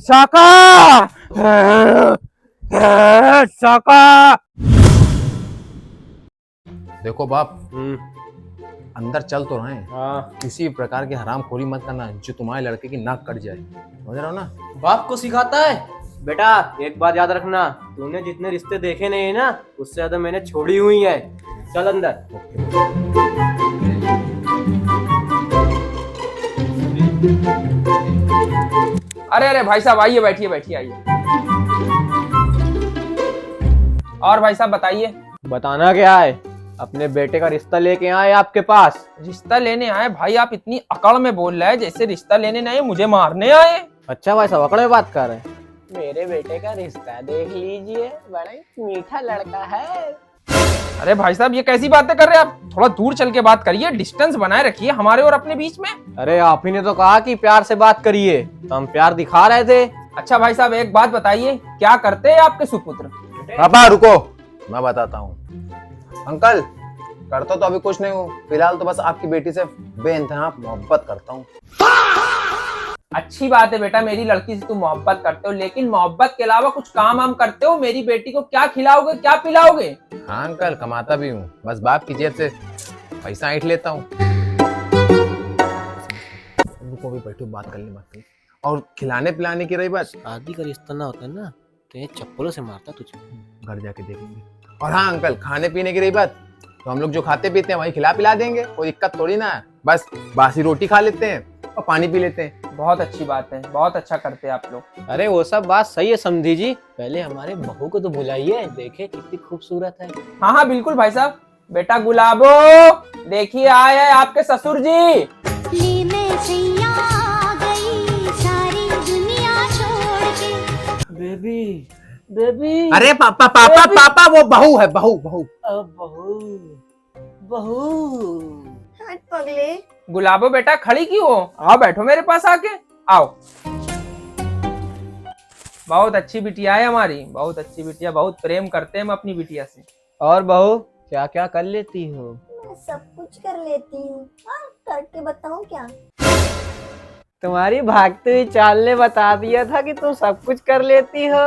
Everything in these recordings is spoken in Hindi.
शाका शाका। देखो बाप, अंदर चल तो रहे हैं, हाँ किसी भी प्रकार की हरामखोरी मत करना जो तुम्हारे लड़के की नाक कट जाए, समझ रहे हो ना। बाप को सिखाता है। बेटा एक बात याद रखना, तूने जितने रिश्ते देखे नहीं है ना, उससे ज्यादा मैंने छोड़ी हुई है। चल अंदर। अरे अरे भाई साहब आइए, बैठिए बैठिए आइए। और भाई साहब बताइए। बताना क्या है? अपने बेटे का रिश्ता लेके आए आपके पास। रिश्ता लेने आए? भाई आप इतनी अकड़ में बोल रहे हैं जैसे रिश्ता लेने नहीं आए, मुझे मारने आए। अच्छा भाई साहब अकड़ में बात कर रहे हैं। मेरे बेटे का रिश्ता देख लीजिए, बड़ा ही मीठा लड़का है। अरे भाई साहब ये कैसी बातें कर रहे हैं आप? थोड़ा दूर चल के बात करिए, डिस्टेंस बनाए रखिए हमारे और अपने बीच में। अरे आप ही ने तो कहा कि प्यार से बात करिए, तो हम प्यार दिखा रहे थे। अच्छा भाई साहब एक बात बताइए, क्या करते हैं आपके सुपुत्र? पापा रुको, मैं बताता हूँ। अंकल करता तो अभी कुछ नहीं हूँ, फिलहाल तो बस आपकी बेटी से बेइंतहा मोहब्बत करता हूँ। अच्छी बात है बेटा, मेरी लड़की से तुम मोहब्बत करते हो, लेकिन मोहब्बत के अलावा कुछ काम वाम करते हो? मेरी बेटी को क्या खिलाओगे, क्या पिलाओगे? हाँ अंकल, कमाता भी हूँ, बस बाप की जेब से पैसा ऐंठ लेता हूँ। रुको भी बैठो, बात कर ले। और खिलाने पिलाने की रही बात, शादी का रिश्ता ना होता ना तो ये चप्पलों से मारता तुझे। घर जाके देखेंगे। और हाँ अंकल, खाने पीने की रही बात, तो हम लोग जो खाते पीते हैं वही खिला पिला देंगे, कोई दिक्कत थोड़ी ना है। बस बासी रोटी खा लेते हैं और पानी पी लेते हैं। बहुत अच्छी बात है, बहुत अच्छा करते हैं आप लोग। अरे वो सब बात सही है समझी जी, पहले हमारे बहू को तो बुलाइए, देखे कितनी खूबसूरत है। हाँ हाँ बिल्कुल भाई साहब। बेटा गुलाबो, देखिए आए हैं आपके ससुर जी। सारी दुनिया छोड़ के। Baby baby. अरे पापा पापा पापा, वो बहू है, बहू बहू। बहू बहू। हट पगले। गुलाबो बेटा खड़ी क्यों हो? आओ बैठो मेरे पास आके, आओ। बहुत अच्छी बिटिया है हमारी, बहुत अच्छी बिटिया, बहुत प्रेम करते हैं हम अपनी बिटिया से। और बहू क्या क्या कर लेती हो? मैं सब कुछ कर लेती हूँ। हाँ, करके बताऊँ क्या? तुम्हारी भागते हुई चाल ने बता दिया था कि तुम सब कुछ कर लेती हो।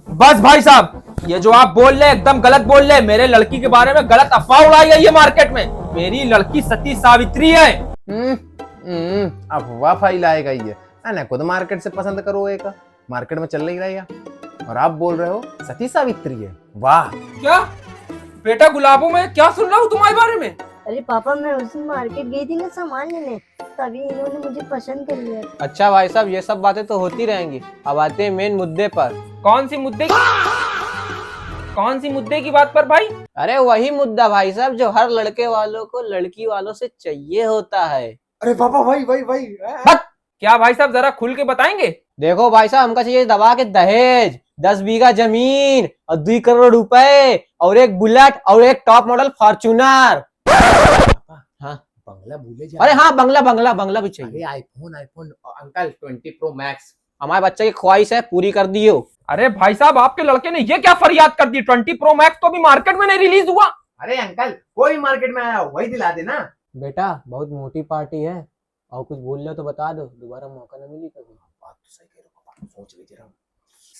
बस भाई साहब, ये जो आप बोल रहे हैं एकदम गलत बोल रहे हैं। मेरे लड़की के बारे में गलत अफवाह उड़ाई है ये मार्केट में। मेरी लड़की सती सावित्री है। अफवाह फैलाएगा ये ना, खुद मार्केट से पसंद करो, एक मार्केट में चल नहीं रहेगा और आप बोल रहे हो सती सावित्री है। वाह। क्या बेटा गुलाबो, मैं क्या सुन रहा हूँ तुम्हारे बारे में? अरे पापा, मैं उस दिन मार्केट गई थी ना सामान लेने, तभी इन्होंने मुझे पसंद कर लिया। अच्छा भाई साहब ये सब बातें तो होती रहेंगी, अब आते हैं मेन मुद्दे पर। कौन सी मुद्दे की बात पर भाई? अरे वही मुद्दा भाई साहब जो हर लड़के वालों को लड़की वालों से चाहिए होता है। अरे पापा भाई क्या भाई साहब जरा खुल के बताएंगे? देखो भाई साहब, हमका चाहिए दबा के दहेज 10 बीघा जमीन और 2 करोड़ रुपए और एक बुलेट और एक टॉप मॉडल फॉर्च्यूनर। हाँ बंगला भूले जा। अरे हाँ, बंगला भी चाहिए। आईफोन अंकल 20 प्रो मैक्स हमारे बच्चे की ख्वाहिश है, पूरी कर दियो। अरे भाई साहब आपके लड़के ने ये क्या फरियाद कर दी? 20 प्रो मैक्स तो अभी मार्केट में नहीं रिलीज हुआ। अरे अंकल, कोई मार्केट में आया वही दिला देना। बेटा बहुत मोटी पार्टी है, और कुछ बोल रहे हो तो बता दो, दोबारा मौका ना मिली कभी। बात तो सही कह रहे हो पापा, सोच लीजिए जरा।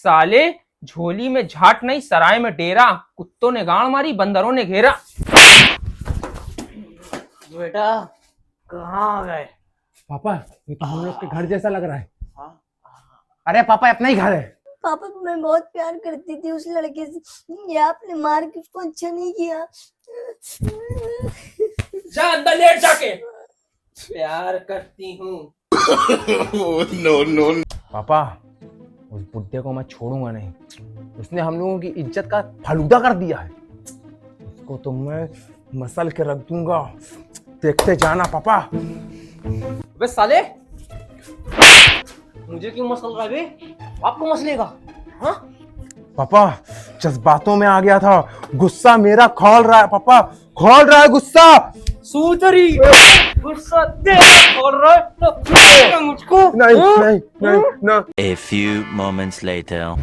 साले झोली में झाट नहीं, सराय में डेरा। कुत्तों ने गाड़ मारी, बंदरों ने घेरा। बेटा कहाँ गए? पापा ये तो हम लोग के घर जैसा लग रहा है। अरे पापा अपना ही घर है। पापा मैं बहुत प्यार करती थी उस लड़के से, ये आपने मार के उसको अच्छा नहीं किया। जा अंदर लेट जाके। प्यार करती हूँ। नो पापा, उस बुड्ढे को मैं छोड़ूंगा नहीं, उसने हम लोगों की इज्जत का फालूदा कर दिया है। उसको तो मैं मसल के रख दूंगा, देखते जाना पापा। अबे साले, मुझे क्यों मसल रहा है बे? आपको मसलेगा? हाँ पापा जज्बातों में आ गया था, गुस्सा मेरा खौल रहा है पापा, खौल रहा है गुस्सा। सूतरी गुस्सा तेरा खोल रहा है तो मुझको नहीं। A few moments later.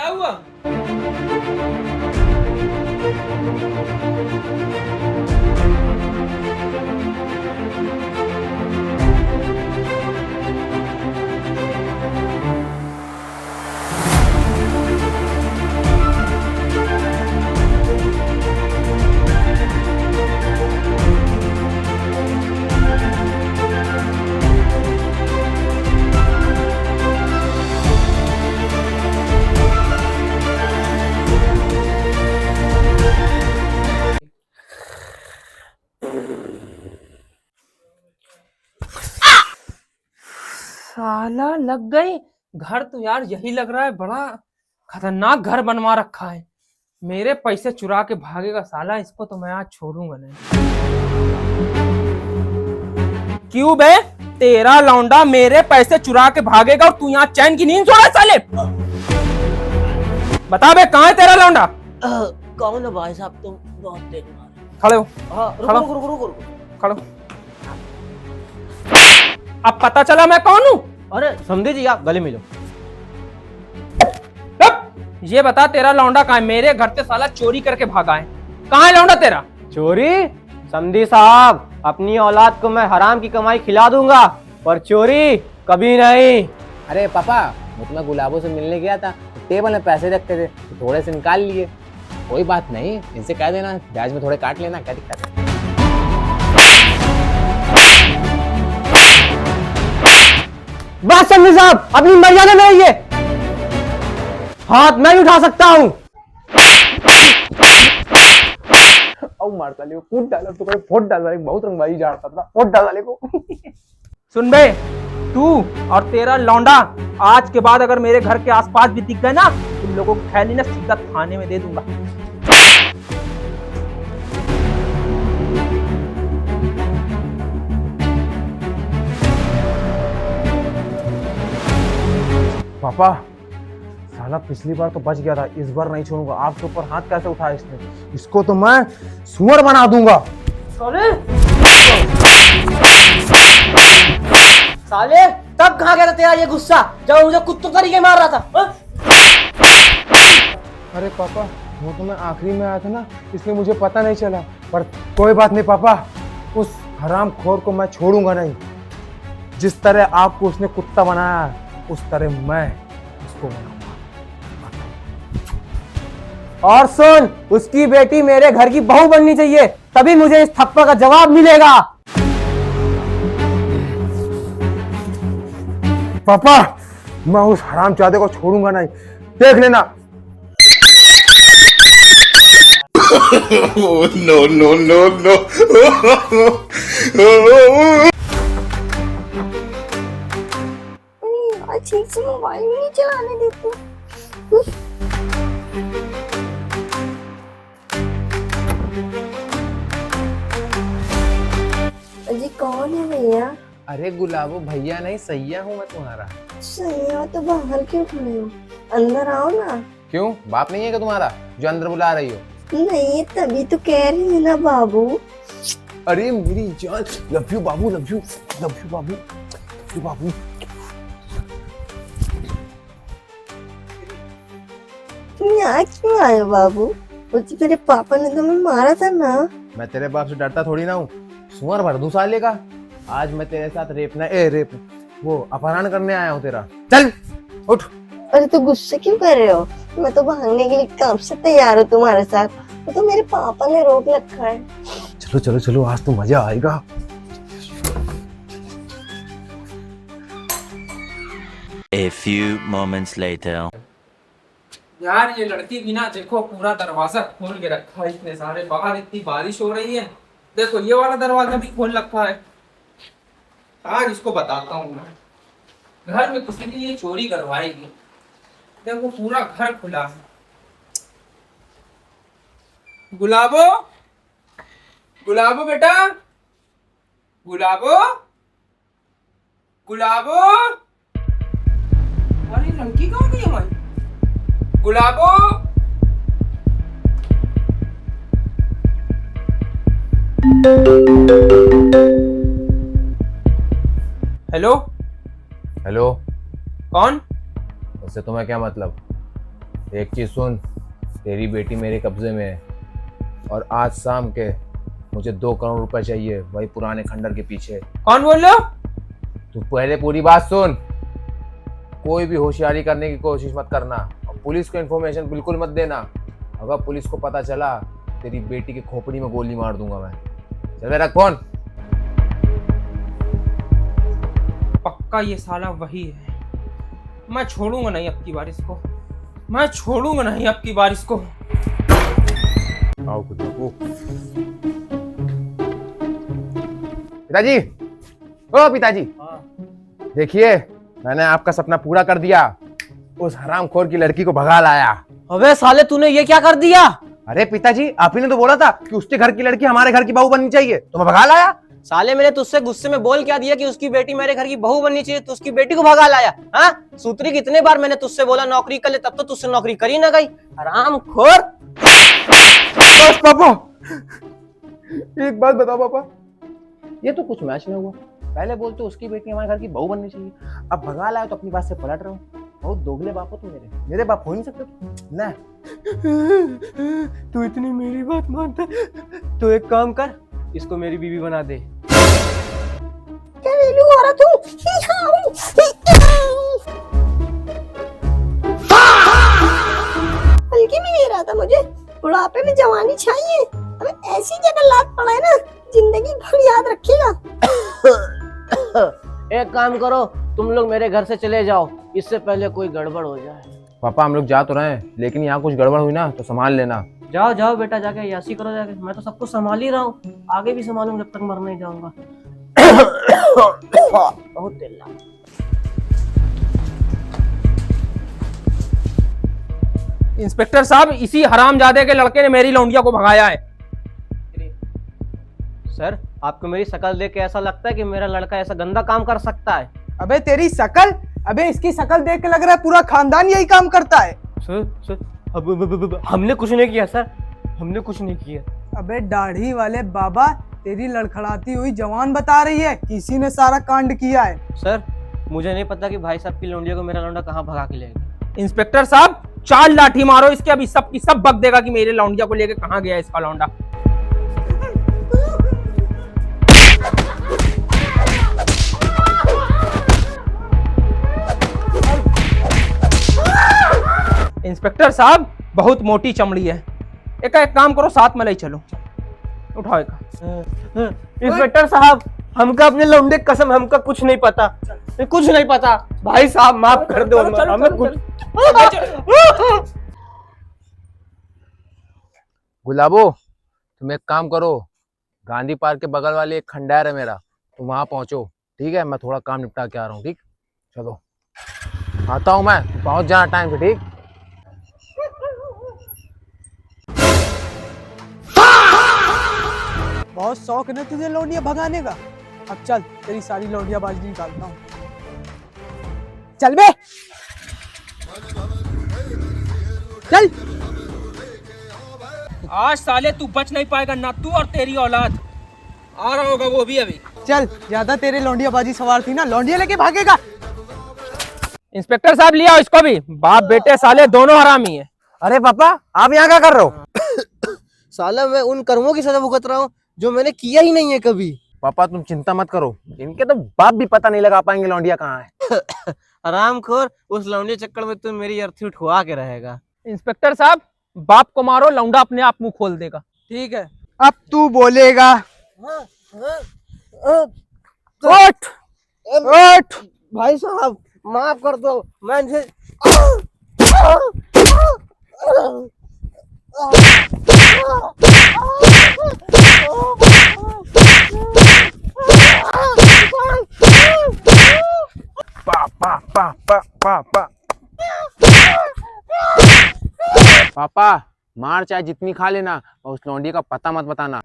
क्या हुआ? साला लग गई। घर तो यार यही लग रहा है, बड़ा खतरनाक घर बनवा रखा है। मेरे पैसे चुरा के भागेगा साला, इसको तो मैं आज छोड़ूंगा नहीं। क्यों बे, तेरा लौंडा मेरे पैसे चुरा के भागेगा और तू यहाँ चैन की नींद सो रहा है साले? बता बे, कहाँ है तेरा लौंडा? कौन है भाई साहब, तुम बहुत तेज मारे। खड़े हो, हाँ, खड़ो। रुको रुको रुको रुको। खड़ो। अब पता चला मैं कौन हूँ? अरे समझे जी, आप गले मिलो। ये बता, तेरा लौंडा कहाँ है? मेरे घर से साला चोरी करके भागा है। कहाँ है लौंडा तेरा? चोरी? समझी साहब, अपनी औलाद को मैं हराम की कमाई खिला दूंगा, पर चोरी कभी नहीं। अरे पापा, वो तो मैं गुलाबों से मिलने गया था, तो टेबल में पैसे रखे थे, तो थोड़े से निकाल लिए। कोई बात नहीं, इनसे कह देना ब्याज में थोड़े काट लेना, क्या दिक्कत है। बस समझी साहब, अपनी मर्यादा में रहिए। हाथ मैं ही उठा सकता हूँ। अब मारता ले फुट डाला तो फोट डाला, बहुत रंगबाजी झाड़ता था, फोट डाला ले को। सुन बे, तू और तेरा लौंडा आज के बाद अगर मेरे घर के आसपास भी दिख गए ना, तुम लोगों को थैली ना सीधा थाने में दे दूंगा। पापा, साला पिछली बार तो बच गया था, इस बार नहीं छोड़ूंगा। आपके ऊपर हाथ कैसे उठाया इसने? इसको तो मैं सुअर बना दूंगा। साले, तब कहाँ गया था तेरा ये गुस्सा, जब मुझे कुत्तों तरीके मार रहा था? अरे पापा, वो तो मैं आखिरी में आया था ना, इसलिए मुझे पता नहीं चला। पर कोई बात नहीं पापा, उस हराम खोर को मैं छोड़ूंगा नहीं। जिस तरह आपको उसने कुत्ता बनाया है, उस तरह मैं उसको बनाऊंगा। और सुन, उसकी बेटी मेरे घर की बहू बननी चाहिए, तभी मुझे इस थप्पड़ का जवाब मिलेगा। पापा, मैं उस हरामजादे को छोड़ूंगा नहीं, देख लेना। no, no, no, no. यार ठीक से मोबाइल भी नहीं चलाने देते। अजी कौन है भैया? अरे गुलाबो भैया नहीं, सैया हूँ मैं तुम्हारा। सही हो तो बाहर क्यों खड़े हो? अंदर आओ ना। क्यों, बाप नहीं है क्या तुम्हारा जो अंदर बुला रही हो? नहीं, तभी तो कह रही है ना बाबू। अरे मेरी जान, लव यू बाबू, लव यू, लव यू बाबू, लव यू बाबू। तुम यहाँ क्यों आए हो बाबू? उस मेरे पापा ने तुम्हें मारा था ना। मैं तेरे बाप से डरता थोड़ी ना हूँ, सुअर भर दूं साले का। आज मैं तेरे साथ वो अपहरण करने आया हूँ तेरा। चल उठ। अरे तो गुस्से क्यों कर रहे हो? मैं तो भागने के लिए कब से तैयार हूँ तुम्हारे साथ। वो तो मेरे पापा ने रोक रखा है। चलो चलो चलो, आज तो मजा आएगा। A few moments later. यार ये लड़की बिना देखो पूरा दरवाजा खोल के रखा है इसने सारे, बाहर इतनी बारिश हो रही है। देखो ये वाला दरवाजा भी खोल रखा है। आज इसको बताता हूँ मैं, घर में किसी ने ये चोरी करवाएगी। देखो पूरा घर खुला है। गुलाबो, गुलाबो बेटा, गुलाबो, गुलाबो। अरे लड़की कहाँ गई हमारी? गुलाबो, हेलो हेलो, कौन? उससे तुम्हें क्या मतलब? एक चीज सुन, तेरी बेटी मेरे कब्जे में है और आज शाम के मुझे 2 करोड़ रुपए चाहिए, वही पुराने खंडर के पीछे। कौन बोल रहे हो? तू पहले पूरी बात सुन। कोई भी होशियारी करने की कोशिश मत करना और पुलिस को इन्फॉर्मेशन बिल्कुल मत देना। अगर पुलिस को पता चला तेरी बेटी की खोपड़ी में गोली मार दूंगा मैं। चल मेरा फोन। पक्का ये साला वही है। मैं छोड़ूंगा नहीं अब की बार इसको, मैं छोड़ूंगा नहीं अब की बार इसको। आओ खुद को। पिताजी, ओ पिताजी, देखिए मैंने आपका सपना पूरा कर दिया। उस हरामखोर की लड़की को भगा लाया। अबे साले तूने ये क्या कर दिया? अरे पिताजी, आप ही ने तो बोला था कि उसके घर की लड़की हमारे घर की बहू बननी चाहिए, तो मैं भगा लाया। साले मैंने तुझसे गुस्से में बोल क्या दिया कि उसकी बेटी मेरे घर की बहू बननी चाहिए, तो उसकी बेटी को भगा लाया। हाँ सूत्री, कितने बार मैंने तुझसे बोला नौकरी कर ले, तब तो तुझसे नौकरी करी ना गई। हरामखोर। बस पापा, एक बात बताओ पापा, ये तो कुछ मैच नहीं हुआ। पहले बोलते उसकी बेटी हमारे घर की बहू बननी चाहिए, अब भगा लाया तो अपनी बात से पलट रहे हो। बहुत दोगले बाप हो तुम। मेरे बाप हो ही नहीं सकते ना। तू इतनी मेरी बात मानता तो एक काम कर, इसको मेरी बीवी बना दे। क्या वेलू हो रहा तू? हल्की में ले रहा था मुझे, बुढ़ापे में जवानी चाहिए। हमें ऐसी जगह लात पड़ा है ना, जिंदगी भर याद रखेगा। एक काम करो, तुम लोग मेरे घर से चले जाओ, इससे पहले कोई गड़बड़ हो जाए। पापा हम लोग जा तो रहे हैं, लेकिन यहाँ कुछ गड़बड़ हुई ना तो संभाल लेना। जाओ जाओ बेटा, जाके यासी करो जाके। मैं तो सब कुछ संभाल ही रहा हूँ, आगे भी संभालूंगा जब तक मर नहीं जाऊंगा। बहुत तेल लगा। इंस्पेक्टर साहब, इसी हरामजादे के लड़के ने मेरी लौंडिया को भगाया है। सर, आपको मेरी शक्ल देख के ऐसा लगता है कि मेरा लड़का ऐसा गंदा काम कर सकता है? अबे तेरी शकल, अबे इसकी शकल देख के लग रहा है पूरा खानदान यही काम करता है। सर अब हमने कुछ नहीं किया सर, हमने कुछ नहीं किया। अबे दाढ़ी वाले बाबा, तेरी लड़खड़ाती हुई जवान बता रही है किसी ने सारा कांड किया है। सर मुझे नहीं पता कि भाई साहब की लौंडिया को मेरा लौंडा कहाँ भगा के लेगा। इंस्पेक्टर साहब, 4 लाठी मारो इसके, अभी सब की सब बक देगा कि मेरे लौंडिया को लेके कहाँ गया इसका लौंडा। इंस्पेक्टर साहब, बहुत मोटी चमड़ी है। एक काम करो, साथ में ले चलो। उठाओ एक। इंस्पेक्टर साहब, हमका अपने लौंडे कसम, हमका कुछ नहीं पता, कुछ नहीं पता। भाई साहब माफ कर दो, हमें कुछ। गुलाबो, तुम एक काम करो, गांधी पार्क के बगल वाले एक खंडार है मेरा, तुम वहां पहुंचो, ठीक है? मैं थोड़ा काम निपटा के आ रहा हूँ। ठीक, चलो आता हूँ मैं, पहुंच जाना टाइम से। ठीक, बहुत शौक है ना तुझे लौंडिया भगाने का। अब चल, तेरी सारी लौंडिया बाजी निकालता हूँ। चल बे, चल। आज साले तू बच नहीं पाएगा, ना तू और तेरी औलाद। आ रहा होगा वो भी अभी। चल, ज्यादा तेरे लौंडिया बाजी सवार थी ना, लौंडिया लेके भागेगा। इंस्पेक्टर साहब, लिया इसको भी। बाप बेटे साले दोनों हरामी है। अरे पापा, आप यहाँ क्या कर रहे हो? साला मैं उन कर्मों की सजा भुगत रहा हूँ जो मैंने किया ही नहीं है कभी। पापा तुम चिंता मत करो, इनके तो बाप भी पता नहीं लगा पाएंगे लौंडिया कहाँ है। आरामखोर, उस लौंडे चक्कर में तुम मेरी अर्थी उठवा के रहेगा। इंस्पेक्टर साहब, बाप को मारो, लौंडा अपने आप मुंह खोल देगा। ठीक है, अब तू बोलेगा। उठ उठ। भाई साहब माफ कर दो, मैं पापा मार चाहे जितनी खा लेना, और उस लौंडी का पता मत बताना।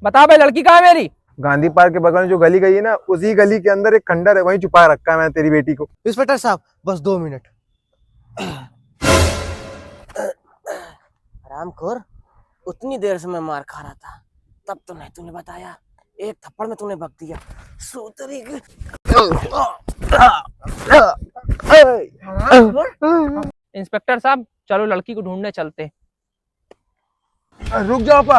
बता भाई, लड़की कहाँ है मेरी? गांधी पार्क के बगल में जो गली गई है ना, उसी गली के अंदर एक खंडर है, वहीं छुपा रखा है मैं तेरी बेटी को। इंस्पेक्टर साहब बस 2 मिनट। आरामखोर, उतनी देर से मैं मार खा रहा था, तब तो नहीं तूने बताया, एक थप्पड़ में तूने बक दिया। सूतरी के इंस्पेक्टर साहब चलो लड़की को ढूंढने चलते। रुक जाओ पा,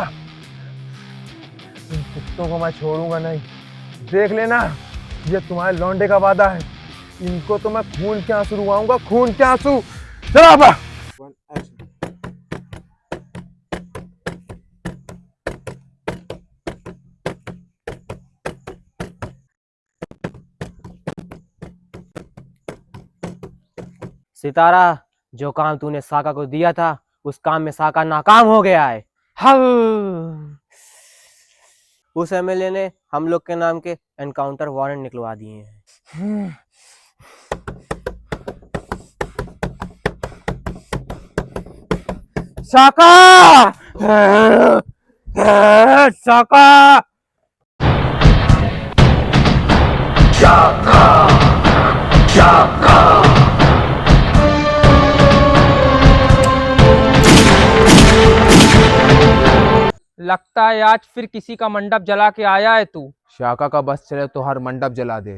इन कुत्तों को मैं छोड़ूंगा नहीं। देख लेना, ये तुम्हारे लौंडे का वादा है। इनको तो मैं खून के आंसू रुआऊंगा, खून के आंसू। चलो पा। सितारा, जो काम तूने साका को दिया था उस काम में साका नाकाम हो गया है। उस एमएलए ने हम लोग के नाम के एनकाउंटर वारंट निकलवा दिए हैं। साका, साका, लगता है आज फिर किसी का मंडप जला के आया है तू। शाका का बस चले तो हर मंडप जला दे।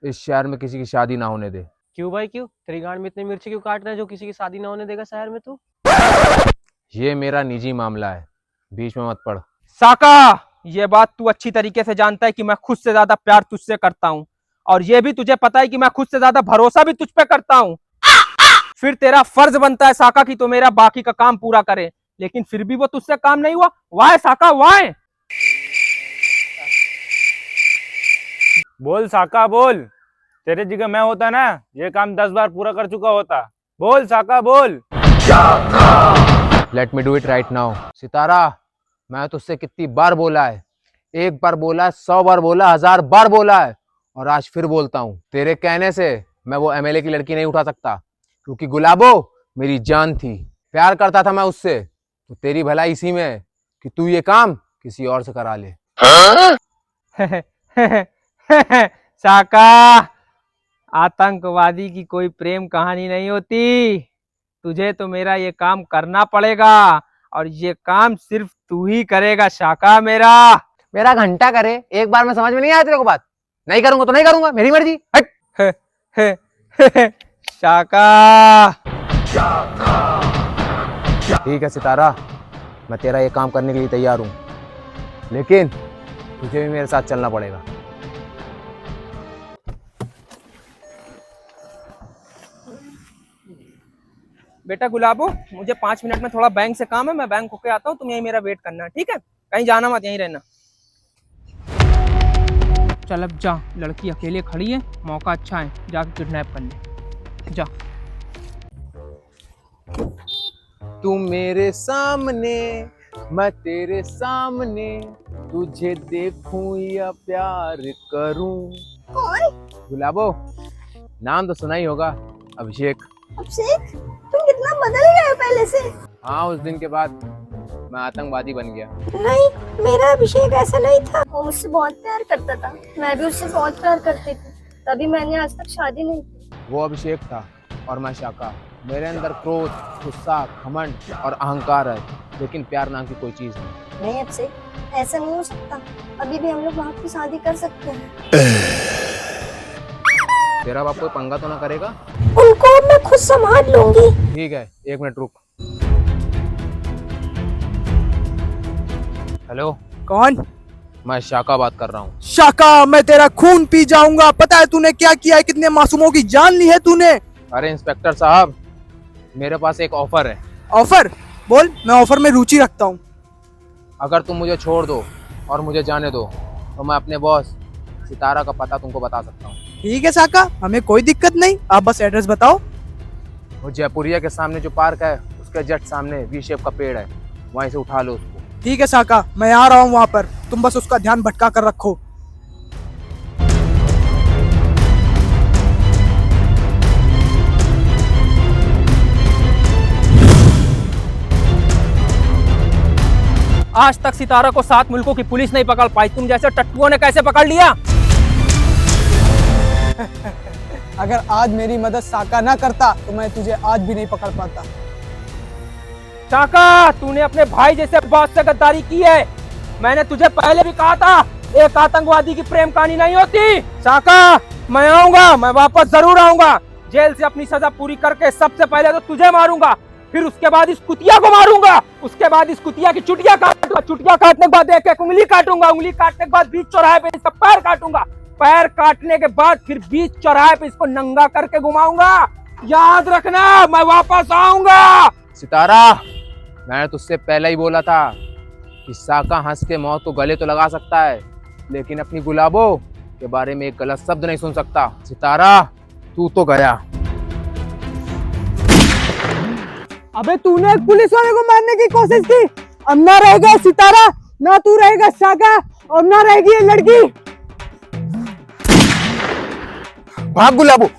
इस शहर में किसी की शादी ना होने दे। क्यों भाई क्यों? तेरी गांड में इतनी मिर्ची क्यों काट रहा है जो किसी की शादी ना होने देगा शहर में तू? ये मेरा निजी मामला है, बीच में मत पड़। साका, ये बात तू अच्छी तरीके से जानता है कि मैं खुद से ज्यादा प्यार तुझसे करता हूँ, और ये भी तुझे पता है कि मैं खुद से ज्यादा भरोसा भी तुझ पे करता हूँ। फिर तेरा फर्ज बनता है साका कि तो मेरा बाकी का काम पूरा करे, लेकिन फिर भी वो तुझसे काम नहीं हुआ। वाह साका वाह। बोल साका बोल, तेरे जगह मैं होता ना ये काम 10 बार पूरा कर चुका होता। बोल साका बोल। Let me do it right now. Sitara, मैं तुझसे कितनी बार बोला है, एक बार बोला है, 100 बार बोला, 1000 बार बोला है, और आज फिर बोलता हूँ। तेरे कहने से मैं वो एमएलए की लड़की नहीं उठा सकता, क्योंकि गुलाबो मेरी जान थी। प्यार करता था मैं उससे, तो तेरी भलाई इसी में है कि तू ये काम किसी और से करा ले। साका, आतंकवादी की कोई प्रेम कहानी नहीं होती। तुझे तो मेरा ये काम करना पड़ेगा, और ये काम सिर्फ तू ही करेगा साका। मेरा घंटा करे, एक बार में समझ में नहीं आया तेरे को बात। नहीं करूंगा तो नहीं करूंगा, मेरी मर्जी। हट। साका, ठीक है सितारा, मैं तेरा ये काम करने के लिए तैयार हूँ, लेकिन तुझे भी मेरे साथ चलना पड़ेगा। बेटा गुलाबो, मुझे 5 मिनट में थोड़ा बैंक से काम है, मैं बैंक होके आता हूँ। तुम यही मेरा वेट करना, ठीक है? कहीं जाना मत, यहीं रहना। चल अब जा, लड़की अकेले खड़ी है, मौका अच्छा है, जाके किडनैप कर ले। जा। तू मेरे सामने, मैं तेरे सामने, तुझे देखूं या प्यार करूं। कौन? गुलाबो, नाम तो सुना ही होगा, अभिषेक। अभिषेक, तुम कितना बदल गए हो पहले से। हाँ, उस दिन के बाद मैं आतंकवादी बन गया। नहीं, मेरा अभिषेक ऐसा नहीं था। वो मुझसे बहुत प्यार करता था, मैं भी उससे बहुत प्यार करती थी, तभी मैंने आज तक शादी नहीं की। वो अभिषेक था और मैं शाका। मेरे अंदर क्रोध, गुस्सा, घमंड और अहंकार है, लेकिन प्यार नाम की कोई चीज नहीं। नहीं अभिषेक, ऐसा नहीं हो सकता। अभी भी हम लोग वहाँ की शादी कर सकते हैं। तेरा बाप कोई पंगा तो ना करेगा? उनको मैं खुद संभाल लूंगी। ठीक है, 1 मिनट रुक। हेलो, कौन? मैं शाका बात कर रहा हूँ। शाका, मैं तेरा खून पी जाऊंगा। पता है तूने क्या किया है? कितने मासूमों की जान ली है तूने। अरे इंस्पेक्टर साहब, मेरे पास एक ऑफर है। ऑफर? बोल, मैं ऑफर में रुचि रखता हूँ। अगर तुम मुझे छोड़ दो और मुझे जाने दो, तो मैं अपने बॉस सितारा का पता तुमको बता सकता हूँ। ठीक है साका, हमें कोई दिक्कत नहीं, आप बस एड्रेस बताओ। वो जयपुरिया के सामने जो पार्क है, उसके जस्ट सामने वी शेप का पेड़ है, वहीं से उठा लो उसको। ठीक है साका, मैं आ रहा हूँ वहाँ पर, तुम बस उसका ध्यान भटका कर रखो। आज तक सितारा को 7 मुल्कों की पुलिस नहीं पकड़ पाई, तुम जैसे टट्टुओं ने कैसे पकड़ लिया? अगर आज मेरी मदद साका ना करता तो मैं तुझे आज भी नहीं पकड़ पाता। साका, तूने अपने भाई जैसे बॉस से गद्दारी की है। मैंने तुझे पहले भी कहा था एक आतंकवादी की प्रेम कहानी नहीं होती। साका, मैं आऊंगा, मैं वापस जरूर आऊंगा। जेल से अपनी सजा पूरी करके सबसे पहले तो तुझे मारूंगा, फिर उसके बाद इस कुतिया को मारूंगा, उसके बाद इस कुतिया की चुटिया काटूंगा, चुटिया काटने के बाद एक एक उंगली काटूंगा, उंगली काटने के बाद बीच चौराहे पे इसका पैर काटूंगा, पैर काटने के बाद फिर बीच चौराहे पे इसको नंगा करके घुमाऊंगा। याद रखना, मैं वापस आऊंगा। सितारा, मैंने तुझसे पहले ही बोला था कि साका हंस के मौत को गले तो लगा सकता है, लेकिन अपनी गुलाबो के बारे में एक गलत शब्द नहीं सुन सकता। सितारा, तू तो गया। अबे तूने एक पुलिस वाले को मारने की कोशिश की, अब ना रहेगा सितारा, ना तू रहेगा साका, और ना रहेगी ये लड़की। भाग गुलाबो।